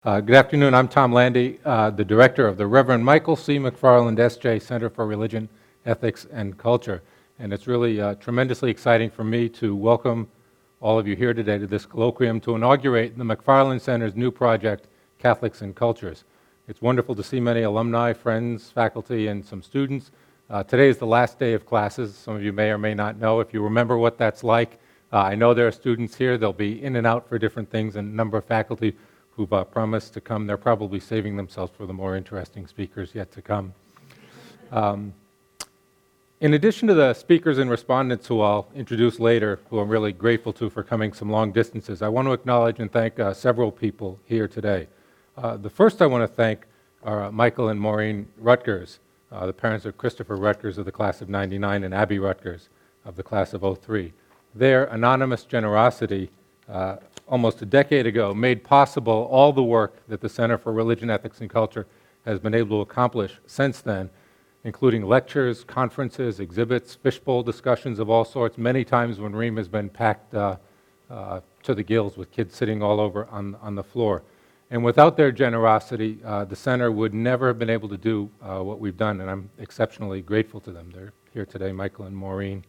Good afternoon. I'm Tom Landy, the director of the Reverend Michael C. McFarland S.J. Center for Religion, Ethics, and Culture. And it's really tremendously exciting for me to welcome all of you here today to this colloquium to inaugurate the McFarland Center's new project, Catholics and Cultures. It's wonderful to see many alumni, friends, faculty, and some students. Today is the last day of classes. Some of you may or may not know. If you remember what that's like, I know there are students here. They'll be in and out for different things, and a number of faculty who've promised to come. They're probably saving themselves for the more interesting speakers yet to come. In addition to the speakers and respondents who I'll introduce later, who I'm really grateful to for coming some long distances, I want to acknowledge and thank several people here today. The first I want to thank are Michael and Maureen Rutgers, the parents of Christopher Rutgers of the class of '99 and Abby Rutgers of the class of '03. Their anonymous generosity almost a decade ago made possible all the work that the Center for Religion, Ethics, and Culture has been able to accomplish since then, including lectures, conferences, exhibits, fishbowl discussions of all sorts, many times when Ream has been packed to the gills with kids sitting all over on the floor. And without their generosity, the center would never have been able to do what we've done, and I'm exceptionally grateful to them. They're here today, Michael and Maureen,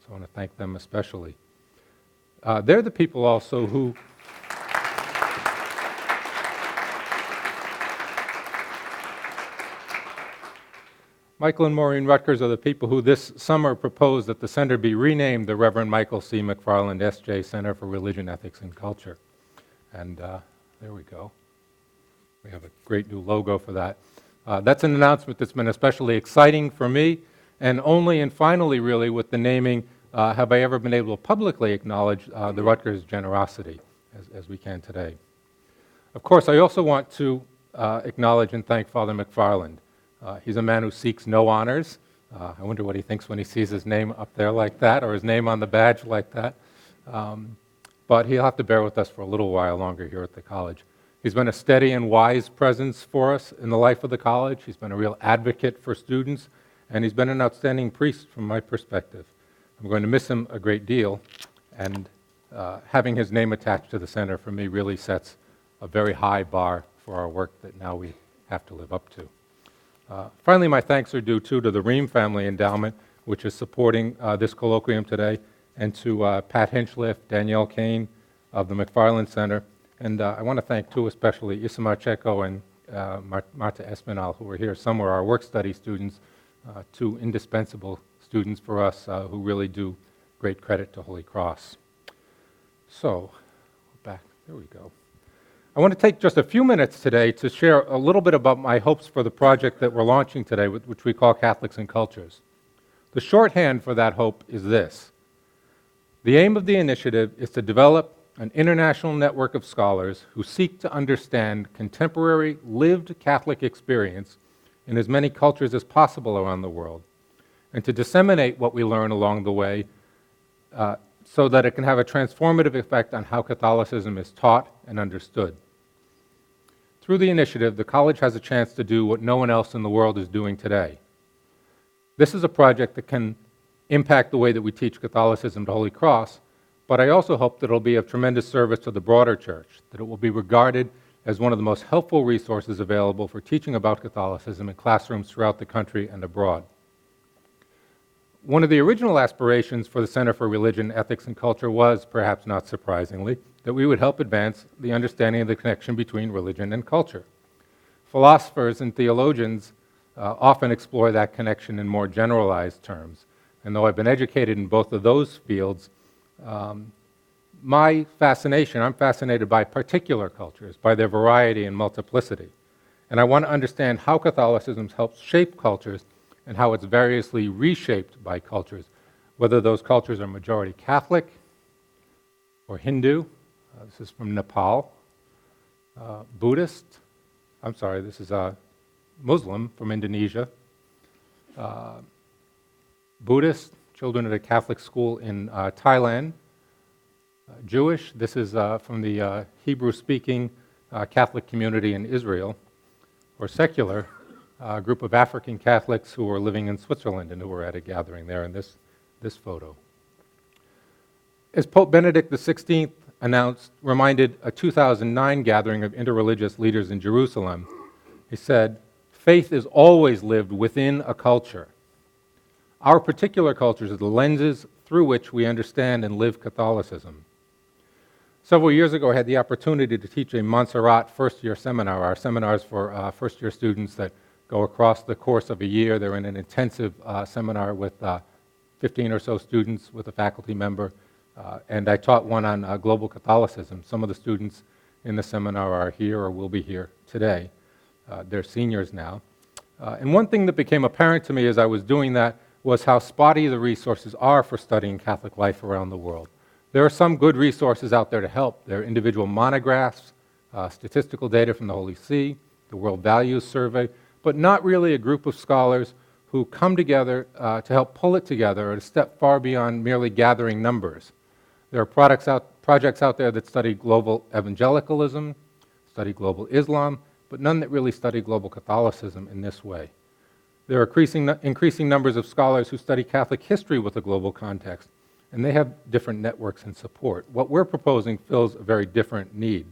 so I want to thank them especially. They're the people also who Michael and Maureen Rutgers are the people who this summer proposed that the center be renamed the Reverend Michael C. McFarland S.J. Center for Religion, Ethics, and Culture. And there we go. We have a great new logo for that. That's an announcement that's been especially exciting for me, and only and finally really with the naming have I ever been able to publicly acknowledge the Rutgers generosity as we can today. Of course, I also want to acknowledge and thank Father McFarland. He's a man who seeks no honors. I wonder what he thinks when he sees his name up there like that, or his name on the badge like that. But he'll have to bear with us for a little while longer here at the college. He's been a steady and wise presence for us in the life of the college. He's been a real advocate for students, and he's been an outstanding priest from my perspective. I'm going to miss him a great deal, and having his name attached to the center for me really sets a very high bar for our work that now we have to live up to. Finally, my thanks are due too to the Ream Family Endowment, which is supporting this colloquium today, and to Pat Hinchliff, Danielle Kane of the McFarland Center, and I want to thank too especially Isamar Checo and Marta Espinal, who are here somewhere, our work study students, two indispensable students for us who really do great credit to Holy Cross. So, back, there we go. I want to take just a few minutes today to share a little bit about my hopes for the project that we're launching today, which we call Catholics and Cultures. The shorthand for that hope is this. The aim of the initiative is to develop an international network of scholars who seek to understand contemporary lived Catholic experience in as many cultures as possible around the world, and to disseminate what we learn along the way so that it can have a transformative effect on how Catholicism is taught and understood. Through the initiative, the college has a chance to do what no one else in the world is doing today. This is a project that can impact the way that we teach Catholicism to Holy Cross, but I also hope that it will be of tremendous service to the broader church, that it will be regarded as one of the most helpful resources available for teaching about Catholicism in classrooms throughout the country and abroad. One of the original aspirations for the Center for Religion, Ethics, and Culture was, perhaps not surprisingly, that we would help advance the understanding of the connection between religion and culture. Philosophers and theologians often explore that connection in more generalized terms. And though I've been educated in both of those fields, I'm fascinated by particular cultures, by their variety and multiplicity. And I want to understand how Catholicism helps shape cultures and how it's variously reshaped by cultures, whether those cultures are majority Catholic or Hindu. This is from Nepal. Buddhist. This is Muslim from Indonesia. Buddhist, children at a Catholic school in Thailand. Jewish, this is from the Hebrew-speaking Catholic community in Israel. Or secular, a group of African Catholics who were living in Switzerland and who were at a gathering there in this photo. As Pope Benedict XVI reminded a 2009 gathering of interreligious leaders in Jerusalem. He said, "Faith is always lived within a culture. Our particular cultures are the lenses through which we understand and live Catholicism." Several years ago, I had the opportunity to teach a Montserrat first-year seminar. Our seminars for first-year students that go across the course of a year. They're in an intensive seminar with 15 or so students with a faculty member. And I taught one on global Catholicism. Some of the students in the seminar are here or will be here today. They're seniors now. And one thing that became apparent to me as I was doing that was how spotty the resources are for studying Catholic life around the world. There are some good resources out there to help. There are individual monographs, statistical data from the Holy See, the World Values Survey, but not really a group of scholars who come together to help pull it together at a step far beyond merely gathering numbers. There are projects out there that study global evangelicalism, study global Islam, but none that really study global Catholicism in this way. There are increasing numbers of scholars who study Catholic history with a global context, and they have different networks and support. What we're proposing fills a very different need.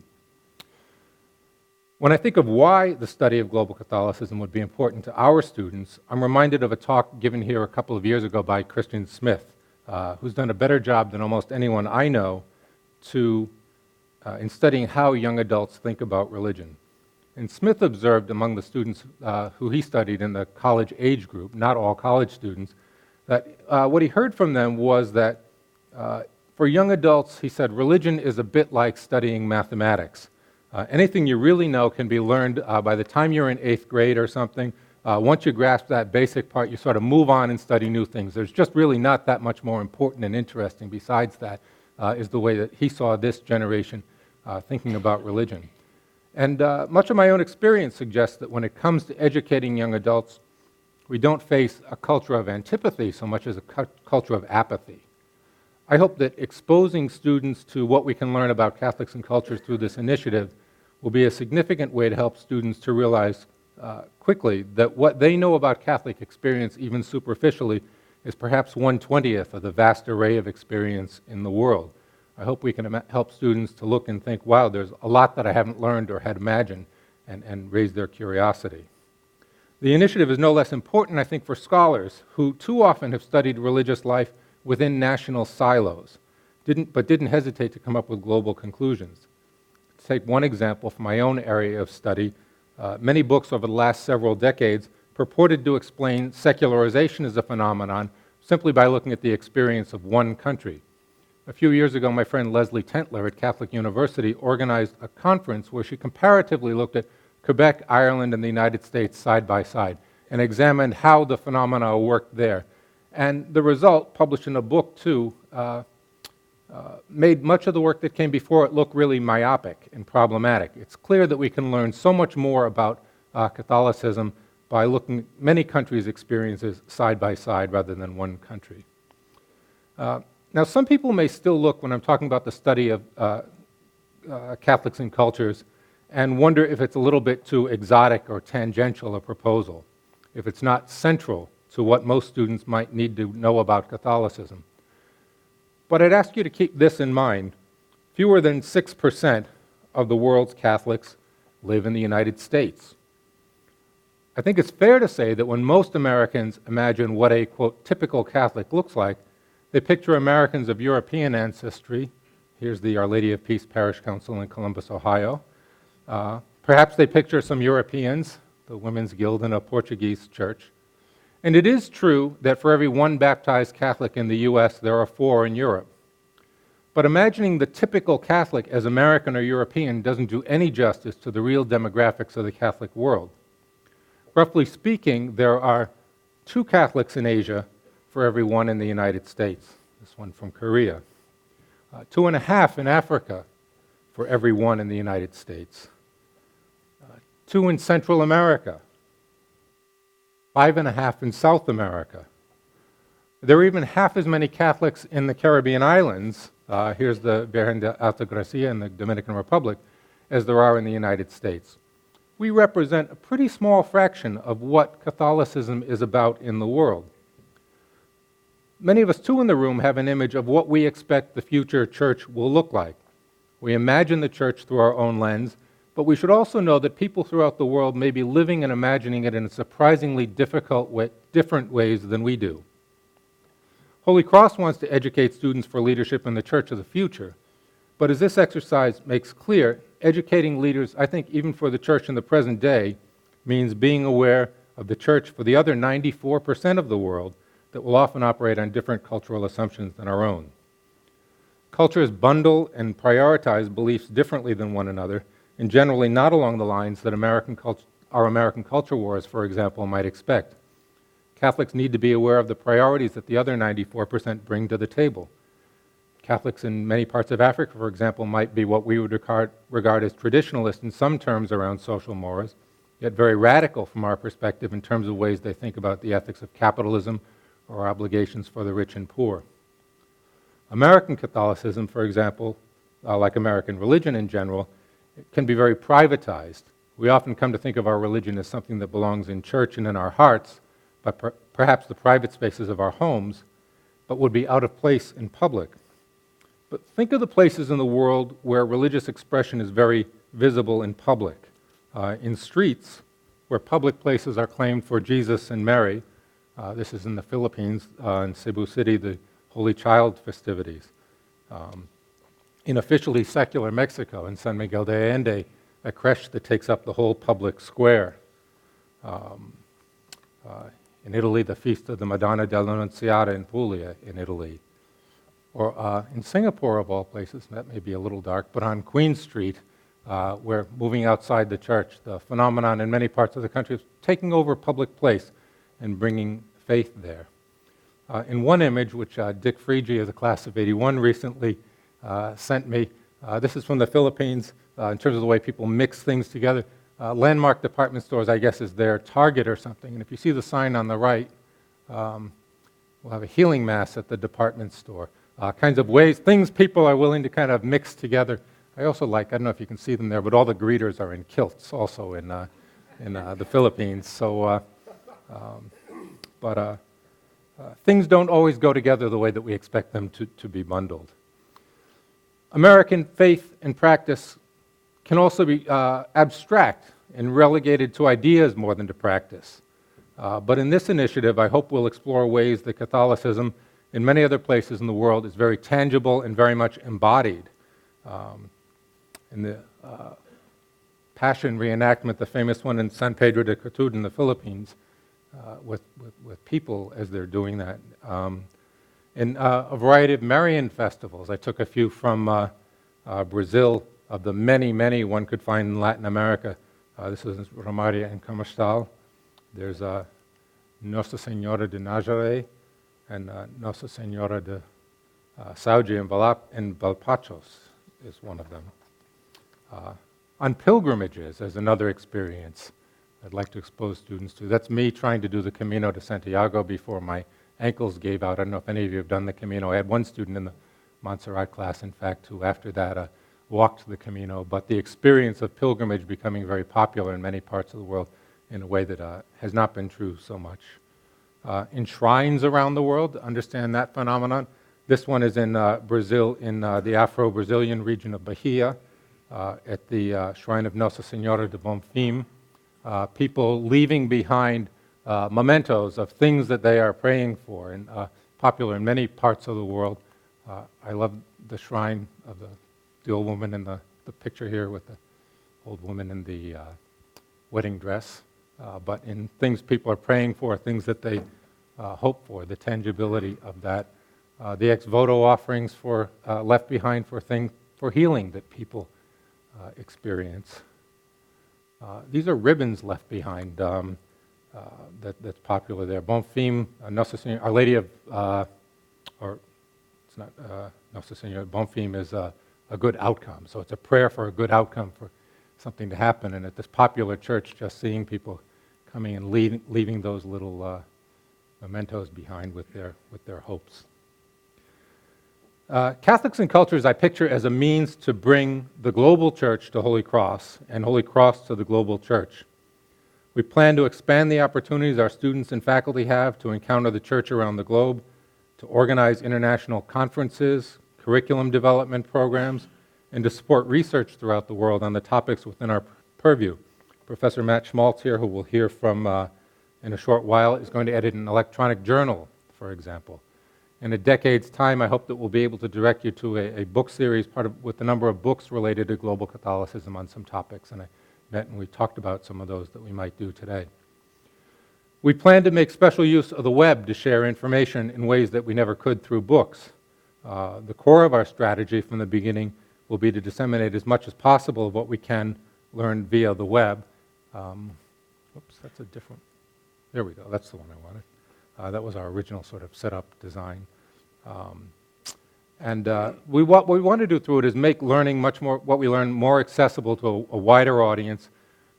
When I think of why the study of global Catholicism would be important to our students, I'm reminded of a talk given here a couple of years ago by Christian Smith, who's done a better job than almost anyone I know in studying how young adults think about religion. And Smith observed among the students who he studied in the college age group, not all college students, that what he heard from them was that for young adults, he said, religion is a bit like studying mathematics. Anything you really know can be learned by the time you're in 8th grade or something. Once you grasp that basic part, you sort of move on and study new things. There's just really not that much more important and interesting besides that, is the way that he saw this generation thinking about religion. And much of my own experience suggests that when it comes to educating young adults, we don't face a culture of antipathy so much as a culture of apathy. I hope that exposing students to what we can learn about Catholics and cultures through this initiative will be a significant way to help students to realize quickly that what they know about Catholic experience, even superficially, is perhaps 1/20th of the vast array of experience in the world. I hope we can help students to look and think, wow, there's a lot that I haven't learned or had imagined, and raise their curiosity. The initiative is no less important, I think, for scholars who too often have studied religious life within national silos, but didn't hesitate to come up with global conclusions. To take one example from my own area of study, many books over the last several decades purported to explain secularization as a phenomenon simply by looking at the experience of one country. A few years ago, my friend Leslie Tentler at Catholic University organized a conference where she comparatively looked at Quebec, Ireland, and the United States side by side and examined how the phenomena worked there. And the result, published in a book too, made much of the work that came before it look really myopic and problematic. It's clear that we can learn so much more about Catholicism by looking at many countries' experiences side by side rather than one country. Now, some people may still look, when I'm talking about the study of Catholics and cultures, and wonder if it's a little bit too exotic or tangential a proposal, if it's not central to what most students might need to know about Catholicism. But I'd ask you to keep this in mind. Fewer than 6% of the world's Catholics live in the United States. I think it's fair to say that when most Americans imagine what a, quote, typical Catholic looks like, they picture Americans of European ancestry. Here's the Our Lady of Peace Parish Council in Columbus, Ohio. Perhaps they picture some Europeans, the Women's Guild and a Portuguese church. And it is true that for every one baptized Catholic in the U.S., there are 4 in Europe. But imagining the typical Catholic as American or European doesn't do any justice to the real demographics of the Catholic world. Roughly speaking, there are 2 Catholics in Asia for every 1 in the United States. This one from Korea. 2.5 in Africa for every 1 in the United States. 2 in Central America. 5.5 in South America. There are even half as many Catholics in the Caribbean islands, here's the Virgen de Altagracia in the Dominican Republic, as there are in the United States. We represent a pretty small fraction of what Catholicism is about in the world. Many of us, too, in the room have an image of what we expect the future church will look like. We imagine the church through our own lens, but we should also know that people throughout the world may be living and imagining it in surprisingly different ways than we do. Holy Cross wants to educate students for leadership in the church of the future, but as this exercise makes clear, educating leaders, I think even for the church in the present day, means being aware of the church for the other 94% of the world that will often operate on different cultural assumptions than our own. Cultures bundle and prioritize beliefs differently than one another, and generally not along the lines that our American culture wars, for example, might expect. Catholics need to be aware of the priorities that the other 94% bring to the table. Catholics in many parts of Africa, for example, might be what we would regard as traditionalist in some terms around social mores, yet very radical from our perspective in terms of ways they think about the ethics of capitalism or obligations for the rich and poor. American Catholicism, for example, like American religion in general, can be very privatized. We often come to think of our religion as something that belongs in church and in our hearts, but perhaps the private spaces of our homes, but would be out of place in public. But think of the places in the world where religious expression is very visible in public. In streets, where public places are claimed for Jesus and Mary. This is in the Philippines, in Cebu City, the Holy Child festivities. In officially secular Mexico, in San Miguel de Allende, a creche that takes up the whole public square. In Italy, the Feast of the Madonna dell'Annunziata in Puglia, in Italy. Or in Singapore, of all places, that may be a little dark, but on Queen Street, where moving outside the church, the phenomenon in many parts of the country is taking over public place and bringing faith there. In one image, which Dick Friege of the class of '81 recently sent me, this is from the Philippines in terms of the way people mix things together. Landmark department stores, I guess, is their Target or something. And if you see the sign on the right, we'll have a healing mass at the department store. Kinds of ways, things people are willing to kind of mix together. I also like, I don't know if you can see them there, but all the greeters are in kilts also in the Philippines. So, things don't always go together the way that we expect them to be bundled. American faith and practice can also be abstract and relegated to ideas more than to practice. But in this initiative, I hope we'll explore ways that Catholicism in many other places in the world is very tangible and very much embodied. In the Passion reenactment, the famous one in San Pedro de Cutud in the Philippines, with people as they're doing that. In a variety of Marian festivals. I took a few from Brazil, of the many, many one could find in Latin America. This is Romaria and Comercial. There's Nossa Senhora de Nazaré and Nossa Senhora de Sauge in Valpachos is one of them. On pilgrimages as another experience I'd like to expose students to. That's me trying to do the Camino de Santiago before my ankles gave out. I don't know if any of you have done the Camino. I had one student in the Montserrat class, in fact, who after that walked the Camino. But the experience of pilgrimage becoming very popular in many parts of the world in a way that has not been true so much. In shrines around the world, understand that phenomenon. This one is in Brazil, in the Afro-Brazilian region of Bahia, at the shrine of Nossa Senhora de Bonfim. People leaving behind mementos of things that they are praying for, and popular in many parts of the world. I love the shrine of the old woman in the picture here with the old woman in the wedding dress. But in things people are praying for, things that they hope for, the tangibility of that. The ex voto offerings for left behind for healing that people experience. These are ribbons left behind that's popular there. Bonfim, Nossa Senhora, Our Lady of, or it's not Nossa Senhora, Bonfim is a good outcome. So it's a prayer for a good outcome, for something to happen. And at this popular church, just seeing people coming and leaving those little mementos behind with their hopes. Catholics and cultures I picture as a means to bring the global church to Holy Cross and Holy Cross to the global church. We plan to expand the opportunities our students and faculty have to encounter the church around the globe, to organize international conferences, curriculum development programs, and to support research throughout the world on the topics within our purview. Professor Matt Schmaltz here, who we'll hear from in a short while, is going to edit an electronic journal, for example. In a decade's time, I hope that we'll be able to direct you to a book series with a number of books related to global Catholicism on some topics, and I met and we talked about some of those that we might do today. We plan to make special use of the web to share information in ways that we never could through books. The core of our strategy from the beginning will be to disseminate as much as possible of what we can learn via the web. Oops, that's a different, there we go, that's the one I wanted. That was our original sort of setup design. What we want to do through it is make learning what we learn more accessible to a wider audience,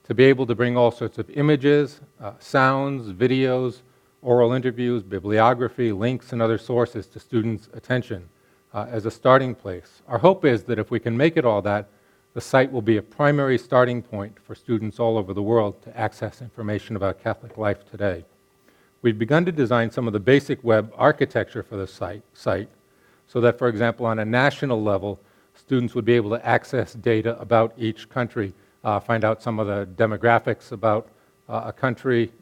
to be able to bring all sorts of images, sounds, videos, oral interviews, bibliography, links, and other sources to students' attention as a starting place. Our hope is that if we can make it all that, the site will be a primary starting point for students all over the world to access information about Catholic life today. We've begun to design some of the basic web architecture for the site so that, for example, on a national level, students would be able to access data about each country, find out some of the demographics about a country,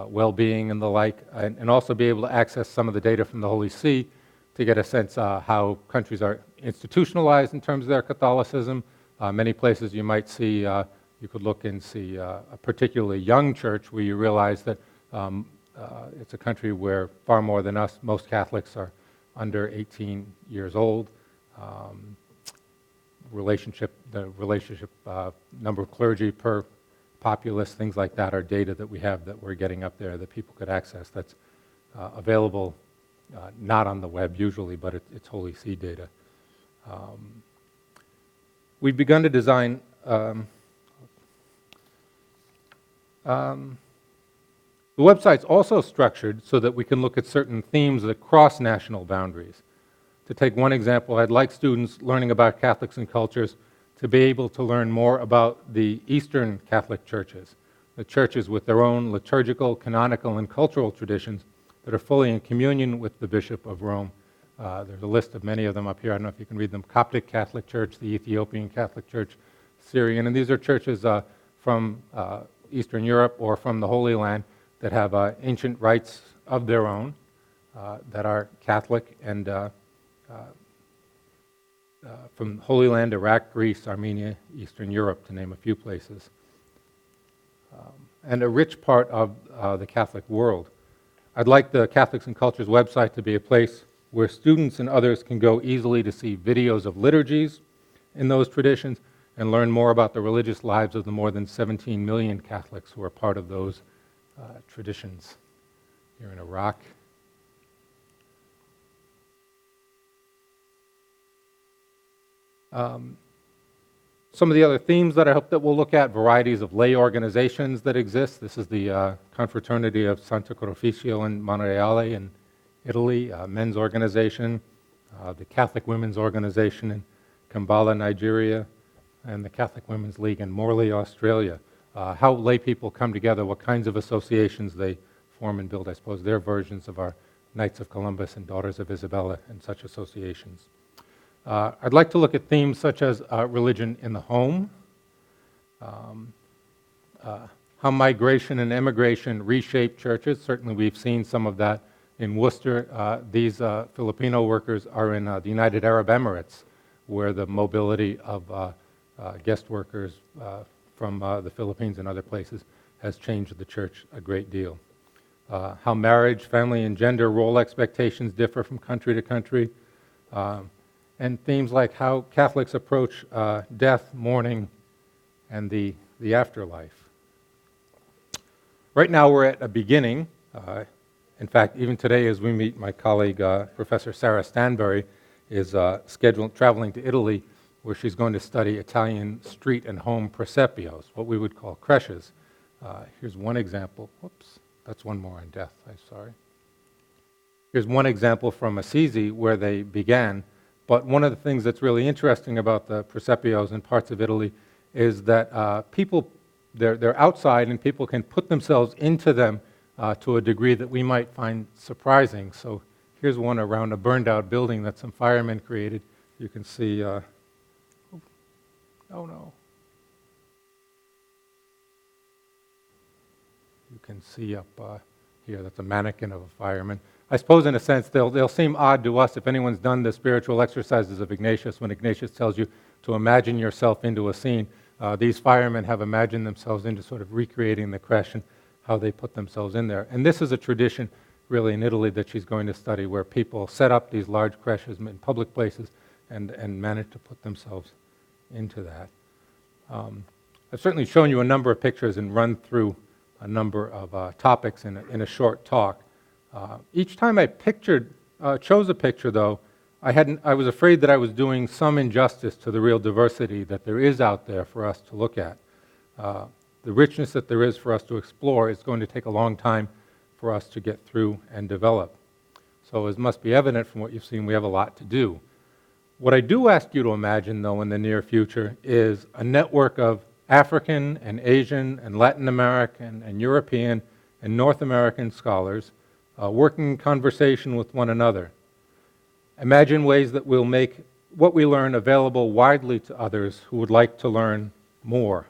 well-being and the like, and also be able to access some of the data from the Holy See to get a sense how countries are institutionalized in terms of their Catholicism. Many places you might see, you could look and see a particularly young church where you realize that it's a country where far more than us, most Catholics are under 18 years old. The relationship number of clergy per populace, things like that are data that we have that we're getting up there that people could access. That's available not on the web usually, but it's Holy See data. We've begun to design the website's also structured so that we can look at certain themes that cross national boundaries. To take one example, I'd like students learning about Catholics and cultures to be able to learn more about the Eastern Catholic churches, the churches with their own liturgical, canonical, and cultural traditions that are fully in communion with the Bishop of Rome. There's a list of many of them up here. I don't know if you can read them. Coptic Catholic Church, the Ethiopian Catholic Church, Syrian, and these are churches from Eastern Europe or from the Holy Land that have ancient rites of their own that are Catholic and from Holy Land, Iraq, Greece, Armenia, Eastern Europe, to name a few places. And a rich part of the Catholic world. I'd like the Catholics and Cultures website to be a place where students and others can go easily to see videos of liturgies in those traditions and learn more about the religious lives of the more than 17 million Catholics who are part of those traditions here in Iraq. Some of the other themes that I hope that we'll look at, varieties of lay organizations that exist. This is the Confraternity of Santo Croficio in Monreale in Italy, a men's organization, the Catholic Women's Organization in Kampala, Nigeria, and the Catholic Women's League in Morley, Australia. How lay people come together, what kinds of associations they form and build. I suppose their versions of our Knights of Columbus and Daughters of Isabella and such associations. I'd like to look at themes such as religion in the home, how migration and immigration reshape churches. Certainly we've seen some of that in Worcester. These Filipino workers are in the United Arab Emirates, where the mobility of guest workers from the Philippines and other places has changed the church a great deal. How marriage, family, and gender role expectations differ from country to country. And themes like how Catholics approach death, mourning, and the afterlife. Right now we're at a beginning. In fact, even today as we meet, my colleague, Professor Sarah Stanbury, is traveling to Italy, where she's going to study Italian street and home presepios, what we would call creches. Here's one example. Whoops, that's one more on death, I'm sorry. Here's one example from Assisi where they began. But one of the things that's really interesting about the presepios in parts of Italy is that they're outside and people can put themselves into them to a degree that we might find surprising. So here's one around a burned out building that some firemen created. You can see Oh no. You can see up here, that's a mannequin of a fireman. I suppose in a sense they'll seem odd to us if anyone's done the spiritual exercises of Ignatius, when Ignatius tells you to imagine yourself into a scene. These firemen have imagined themselves into sort of recreating the creche and how they put themselves in there. And this is a tradition really in Italy that she's going to study, where people set up these large creches in public places and manage to put themselves into that. I've certainly shown you a number of pictures and run through a number of topics in a short talk. Each time I chose a picture, though, I was afraid that I was doing some injustice to the real diversity that there is out there for us to look at. The richness that there is for us to explore is going to take a long time for us to get through and develop. So as must be evident from what you've seen, we have a lot to do. What I do ask you to imagine, though, in the near future is a network of African and Asian and Latin American and European and North American scholars working in conversation with one another. Imagine ways that we'll make what we learn available widely to others who would like to learn more.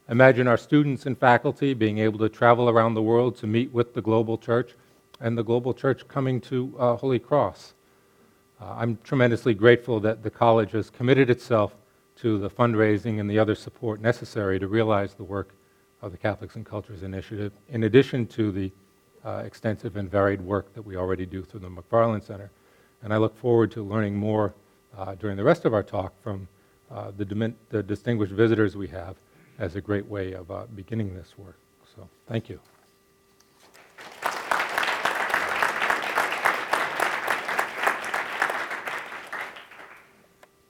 Imagine our students and faculty being able to travel around the world to meet with the global church, and the global church coming to Holy Cross. I'm tremendously grateful that the college has committed itself to the fundraising and the other support necessary to realize the work of the Catholics and Cultures Initiative, in addition to the extensive and varied work that we already do through the McFarland Center. And I look forward to learning more during the rest of our talk from the distinguished visitors we have as a great way of beginning this work. So thank you.